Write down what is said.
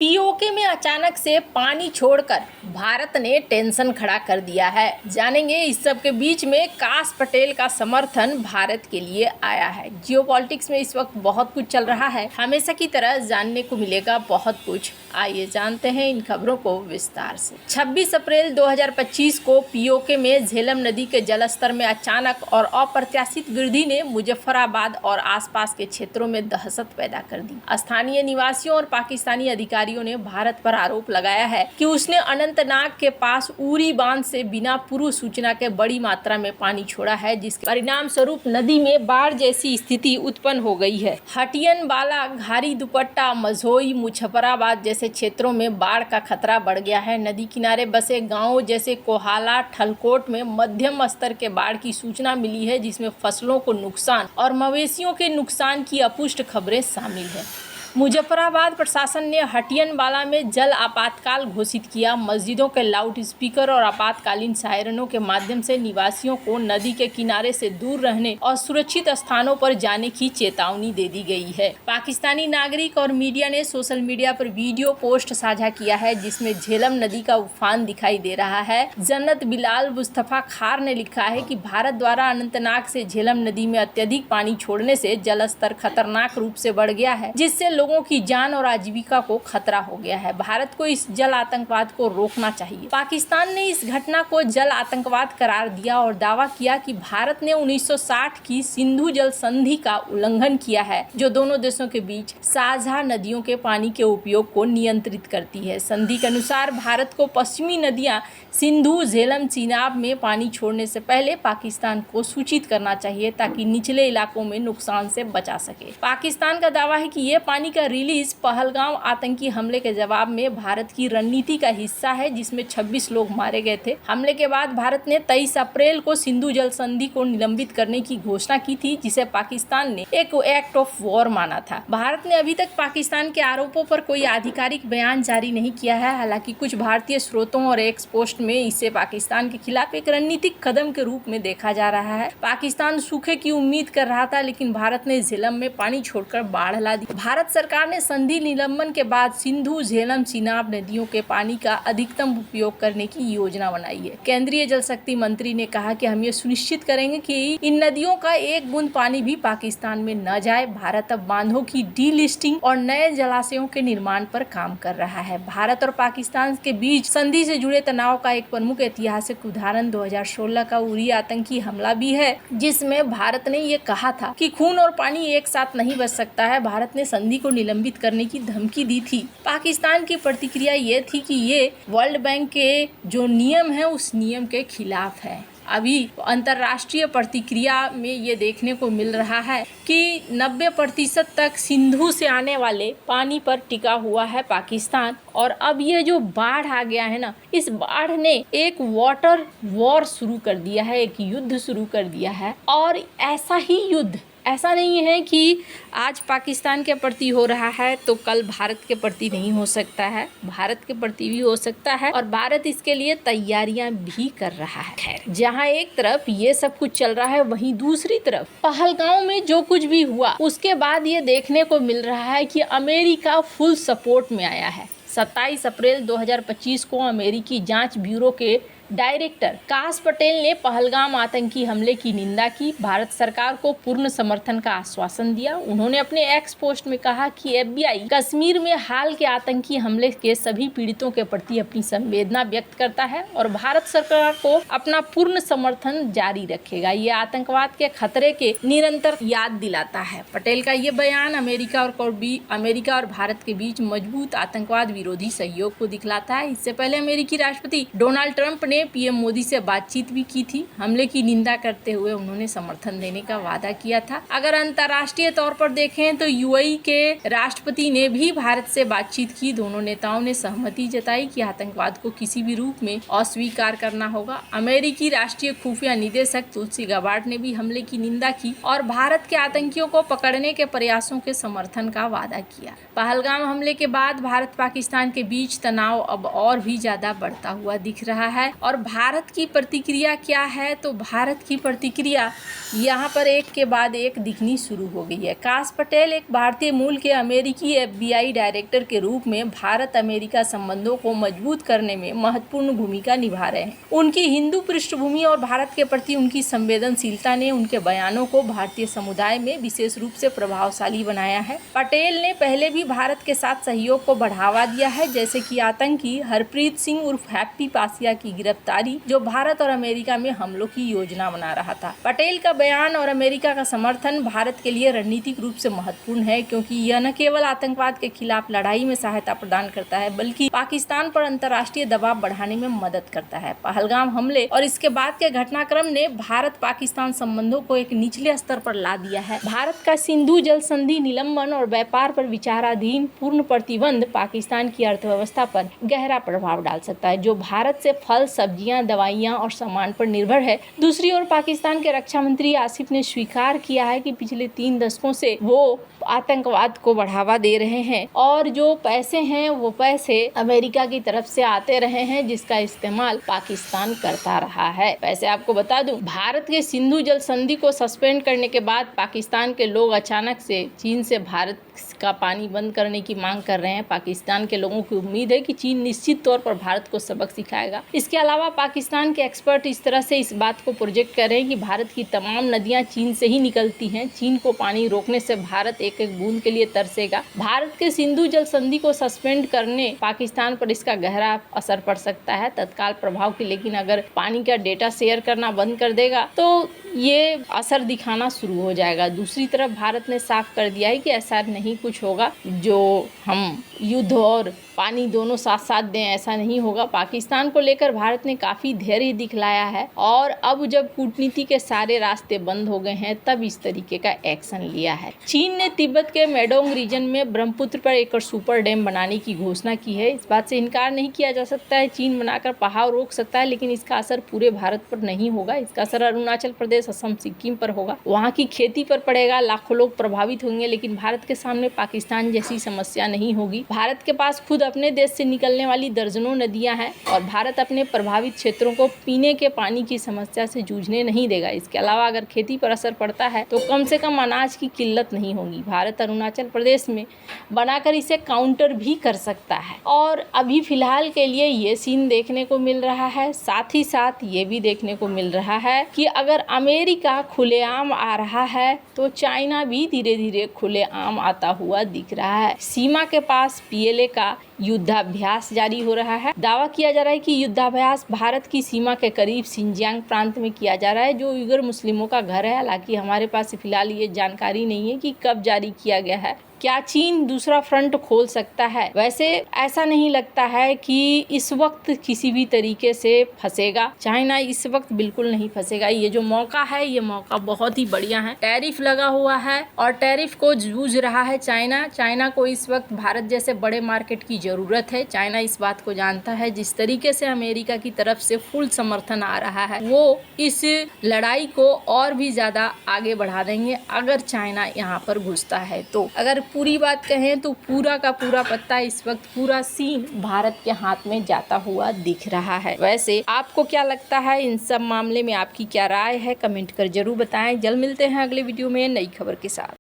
PoK में अचानक से पानी छोड़कर भारत ने टेंशन खड़ा कर दिया है। जानेंगे इस सब के बीच में काश पटेल का समर्थन भारत के लिए आया है। जियोपॉलिटिक्स में इस वक्त बहुत कुछ चल रहा है, हमेशा की तरह जानने को मिलेगा बहुत कुछ। आइए जानते हैं इन खबरों को विस्तार से। 26 अप्रैल 2025 को पीओके में झेलम नदी के जलस्तर में अचानक और अप्रत्याशित वृद्धि ने मुजफ्फराबाद और आसपास के क्षेत्रों में दहशत पैदा कर दी। स्थानीय निवासियों और पाकिस्तानी अधिकारियों ने भारत पर आरोप लगाया है कि उसने अनंतनाग के पास उरी बांध से बिना पूर्व सूचना के बड़ी मात्रा में पानी छोड़ा है, जिसके परिणाम स्वरूप नदी में बाढ़ जैसी स्थिति उत्पन्न हो गई है। हटियन बाला, घारी दुपट्टा, मझोई, मुजफ्फराबाद जैसे क्षेत्रों में बाढ़ का खतरा बढ़ गया है। नदी किनारे बसे गाँव जैसे कोहाला, ठलकोट में मध्यम स्तर के बाढ़ की सूचना मिली है, जिसमें फसलों को नुकसान और मवेशियों के नुकसान की अपुष्ट खबरें शामिल है। मुजफ्फराबाद प्रशासन ने हटियन बाला में जल आपातकाल घोषित किया। मस्जिदों के लाउड स्पीकर और आपातकालीन सायरनों के माध्यम से निवासियों को नदी के किनारे से दूर रहने और सुरक्षित स्थानों पर जाने की चेतावनी दे दी गई है। पाकिस्तानी नागरिक और मीडिया ने सोशल मीडिया पर वीडियो पोस्ट साझा किया है, जिसमें झेलम नदी का उफान दिखाई दे रहा है। जन्नत बिलाल मुस्तफा खार ने लिखा है कि भारत द्वारा अनंतनाग से झेलम नदी में अत्यधिक पानी छोड़ने से जलस्तर खतरनाक रूप से बढ़ गया है, जिससे लोगों की जान और आजीविका को खतरा हो गया है। भारत को इस जल आतंकवाद को रोकना चाहिए। पाकिस्तान ने इस घटना को जल आतंकवाद करार दिया और दावा किया कि भारत ने 1960 की सिंधु जल संधि का उल्लंघन किया है, जो दोनों देशों के बीच साझा नदियों के पानी के उपयोग को नियंत्रित करती है। संधि के अनुसार भारत को पश्चिमी नदियां सिंधु, झेलम, चीनाब में पानी छोड़ने से पहले पाकिस्तान को सूचित करना चाहिए, ताकि निचले इलाकों में नुकसान से बचा सके। पाकिस्तान का दावा है कि ये पानी का रिलीज पहलगाम आतंकी हमले के जवाब में भारत की रणनीति का हिस्सा है, जिसमें 26 लोग मारे गए थे। हमले के बाद भारत ने 23 अप्रैल को सिंधु जल संधि को निलंबित करने की घोषणा की थी, जिसे पाकिस्तान ने एक एक्ट ऑफ वॉर माना था। भारत ने अभी तक पाकिस्तान के आरोपों पर कोई आधिकारिक बयान जारी नहीं किया है। हालांकि कुछ भारतीय स्रोतों और एक्स पोस्ट में इसे पाकिस्तान के खिलाफ एक रणनीतिक कदम के रूप में देखा जा रहा है। पाकिस्तान सूखे की उम्मीद कर रहा था, लेकिन भारत ने झेलम में पानी छोड़कर बाढ़ ला दी। भारत सरकार ने संधि निलंबन के बाद सिंधु, झेलम, चीनाब नदियों के पानी का अधिकतम उपयोग करने की योजना बनाई है। केंद्रीय जल शक्ति मंत्री ने कहा कि हम ये सुनिश्चित करेंगे कि इन नदियों का एक बूंद पानी भी पाकिस्तान में न जाए। भारत अब बांधों की डीलिस्टिंग और नए जलाशयों के निर्माण पर काम कर रहा है। भारत और पाकिस्तान के बीच संधि से जुड़े तनाव का एक प्रमुख ऐतिहासिक उदाहरण 2016 का उरी आतंकी हमला भी है, जिसमें भारत ने ये कहा था कि खून और पानी एक साथ नहीं बच सकता है। भारत ने संधि को निलंबित करने की धमकी दी थी। पाकिस्तान की प्रतिक्रिया ये थी कि ये वर्ल्ड बैंक के जो नियम है उस नियम के खिलाफ है। अभी अंतर्राष्ट्रीय प्रतिक्रिया में ये देखने को मिल रहा है कि 90% तक सिंधु से आने वाले पानी पर टिका हुआ है पाकिस्तान। और अब ये जो बाढ़ आ गया है ना, इस बाढ़ ने एक वाटर वॉर शुरू कर दिया है, एक युद्ध शुरू कर दिया है। और ऐसा ही युद्ध, ऐसा नहीं है कि आज पाकिस्तान के प्रति हो रहा है तो कल भारत के प्रति नहीं हो सकता है। भारत के प्रति भी हो सकता है और भारत इसके लिए तैयारियां भी कर रहा है। खैर, जहां एक तरफ ये सब कुछ चल रहा है, वहीं दूसरी तरफ पहलगाम में जो कुछ भी हुआ उसके बाद ये देखने को मिल रहा है कि अमेरिका फुल सपोर्ट में आया है। 27 अप्रैल 2025 को अमेरिकी जांच ब्यूरो के डायरेक्टर काश पटेल ने पहलगाम आतंकी हमले की निंदा की, भारत सरकार को पूर्ण समर्थन का आश्वासन दिया। उन्होंने अपने एक्स पोस्ट में कहा कि एफबीआई कश्मीर में हाल के आतंकी हमले के सभी पीड़ितों के प्रति अपनी संवेदना व्यक्त करता है और भारत सरकार को अपना पूर्ण समर्थन जारी रखेगा। ये आतंकवाद के खतरे के निरंतर याद दिलाता है। पटेल का ये बयान अमेरिका और भारत के बीच मजबूत आतंकवाद विरोधी सहयोग को दिखलाता है। इससे पहले अमेरिकी राष्ट्रपति डोनाल्ड ट्रंप ने पीएम मोदी से बातचीत भी की थी। हमले की निंदा करते हुए उन्होंने समर्थन देने का वादा किया था। अगर अंतर्राष्ट्रीय तौर पर देखें तो यूएई के राष्ट्रपति ने भी भारत से बातचीत की। दोनों नेताओं ने सहमति जताई कि आतंकवाद को किसी भी रूप में अस्वीकार करना होगा। अमेरिकी राष्ट्रीय खुफिया निदेशक तुलसी गबार्ड ने भी हमले की निंदा की और भारत के आतंकियों को पकड़ने के प्रयासों के समर्थन का वादा किया। पहलगाम हमले के बाद भारत पाकिस्तान के बीच तनाव अब और भी ज्यादा बढ़ता हुआ दिख रहा है और भारत की प्रतिक्रिया क्या है, तो भारत की प्रतिक्रिया यहाँ पर एक के बाद एक दिखनी शुरू हो गई है। काश पटेल एक भारतीय मूल के अमेरिकी FBI डायरेक्टर के रूप में भारत अमेरिका संबंधों को मजबूत करने में महत्वपूर्ण भूमिका निभा रहे हैं। उनकी हिंदू पृष्ठभूमि और भारत के प्रति उनकी संवेदनशीलता ने उनके बयानों को भारतीय समुदाय में विशेष रूप से प्रभावशाली बनाया है। पटेल ने पहले भी भारत के साथ सहयोग को बढ़ावा दिया है, जैसे कि आतंकी हरप्रीत सिंह उर्फ हैप्पी पासिया की गिरफ्तारी, जो भारत और अमेरिका में हमलों की योजना बना रहा था। पटेल का बयान और अमेरिका का समर्थन भारत के लिए रणनीतिक रूप से महत्वपूर्ण है, क्योंकि यह न केवल आतंकवाद के खिलाफ लड़ाई में सहायता प्रदान करता है, बल्कि पाकिस्तान पर अंतर्राष्ट्रीय दबाव बढ़ाने में मदद करता है। पहलगाम हमले और इसके बाद के घटनाक्रम ने भारत पाकिस्तान संबंधों को एक निचले स्तर पर ला दिया है। भारत का सिंधु जल संधि निलंबन और व्यापार पर विचाराधीन पूर्ण प्रतिबंध पाकिस्तान की अर्थव्यवस्था पर गहरा प्रभाव डाल सकता है, जो भारत से फल, सब्जियां, दवाइयां और सामान पर निर्भर है। दूसरी ओर पाकिस्तान के रक्षा मंत्री आसिफ ने स्वीकार किया है कि पिछले 3 दशकों से वो आतंकवाद को बढ़ावा दे रहे हैं और जो पैसे हैं वो पैसे अमेरिका की तरफ से आते रहे हैं, जिसका इस्तेमाल पाकिस्तान करता रहा है। वैसे आपको बता दूं, भारत के सिंधु जल संधि को सस्पेंड करने के बाद पाकिस्तान के लोग अचानक से चीन से भारत का पानी बंद करने की मांग कर रहे हैं। पाकिस्तान के लोगों की उम्मीद है कि चीन निश्चित तौर पर भारत को सबक सिखाएगा। इसके अलावा पाकिस्तान के एक्सपर्ट इस तरह से इस बात को प्रोजेक्ट कर रहे हैं कि भारत की तमाम नदियां चीन से ही निकलती हैं। चीन को पानी रोकने से भारत एक एक बूंद के लिए तरसेगा। भारत के सिंधु जल संधि को सस्पेंड करने पाकिस्तान पर इसका गहरा असर पड़ सकता है, तत्काल प्रभाव की। लेकिन अगर पानी का डेटा शेयर करना बंद कर देगा तो ये असर दिखाना शुरू हो जाएगा। दूसरी तरफ भारत ने साफ कर दिया है कि ऐसा नहीं कुछ होगा जो हम युद्ध और पानी दोनों साथ साथ दें, ऐसा नहीं होगा। पाकिस्तान को लेकर भारत ने काफ़ी धैर्य दिखलाया है और अब जब कूटनीति के सारे रास्ते बंद हो गए हैं तब इस तरीके का एक्शन लिया है। चीन ने तिब्बत के मेडोंग रीजन में ब्रह्मपुत्र पर एक सुपर डैम बनाने की घोषणा की है। इस बात से इनकार नहीं किया जा सकता है, चीन बनाकर बहाव रोक सकता है, लेकिन इसका असर पूरे भारत पर नहीं होगा। इसका असर अरुणाचल प्रदेश, असम, सिक्किम पर होगा, वहाँ की खेती पर पड़ेगा, लाखों लोग प्रभावित होंगे। लेकिन भारत के सामने पाकिस्तान जैसी समस्या नहीं होगी। भारत के पास खुद अपने देश से निकलने वाली दर्जनों नदियां हैं और भारत अपने प्रभावित क्षेत्रों को पीने के पानी की समस्या से जूझने नहीं देगा। इसके अलावा अगर खेती पर असर पड़ता है तो कम से कम अनाज की किल्लत नहीं होगी। भारत अरुणाचल प्रदेश में बनाकर इसे काउंटर भी कर सकता है। और अभी फिलहाल के लिए ये सीन देखने को मिल रहा है। साथ ही साथ ये भी देखने को मिल रहा है कि अगर अमेरिका खुलेआम आ रहा है तो चाइना भी धीरे धीरे खुलेआम आता हुआ दिख रहा है। सीमा के पास PLA का युद्धाभ्यास जारी हो रहा है। दावा किया जा रहा है कि युद्धाभ्यास भारत की सीमा के करीब सिंजियांग प्रांत में किया जा रहा है, जो उइगर मुस्लिमों का घर है। हालांकि हमारे पास फिलहाल ये जानकारी नहीं है कि कब जारी किया गया है। क्या चीन दूसरा फ्रंट खोल सकता है? वैसे ऐसा नहीं लगता है कि इस वक्त किसी भी तरीके से फंसेगा। चाइना इस वक्त बिल्कुल नहीं फंसेगा। ये जो मौका है ये मौका बहुत ही बढ़िया है। टैरिफ लगा हुआ है और टैरिफ को जूझ रहा है चाइना। चाइना को इस वक्त भारत जैसे बड़े मार्केट की ज़रूरत है। चाइना इस बात को जानता है। जिस तरीके से अमेरिका की तरफ से फुल समर्थन आ रहा है, वो इस लड़ाई को और भी ज़्यादा आगे बढ़ा देंगे अगर चाइना यहाँ पर घुसता है तो। अगर पूरी बात कहें तो पूरा का पूरा पत्ता, इस वक्त पूरा सीन भारत के हाथ में जाता हुआ दिख रहा है। वैसे आपको क्या लगता है इन सब मामले में? आपकी क्या राय है? कमेंट कर जरूर बताएं। जल्द मिलते हैं अगले वीडियो में नई खबर के साथ।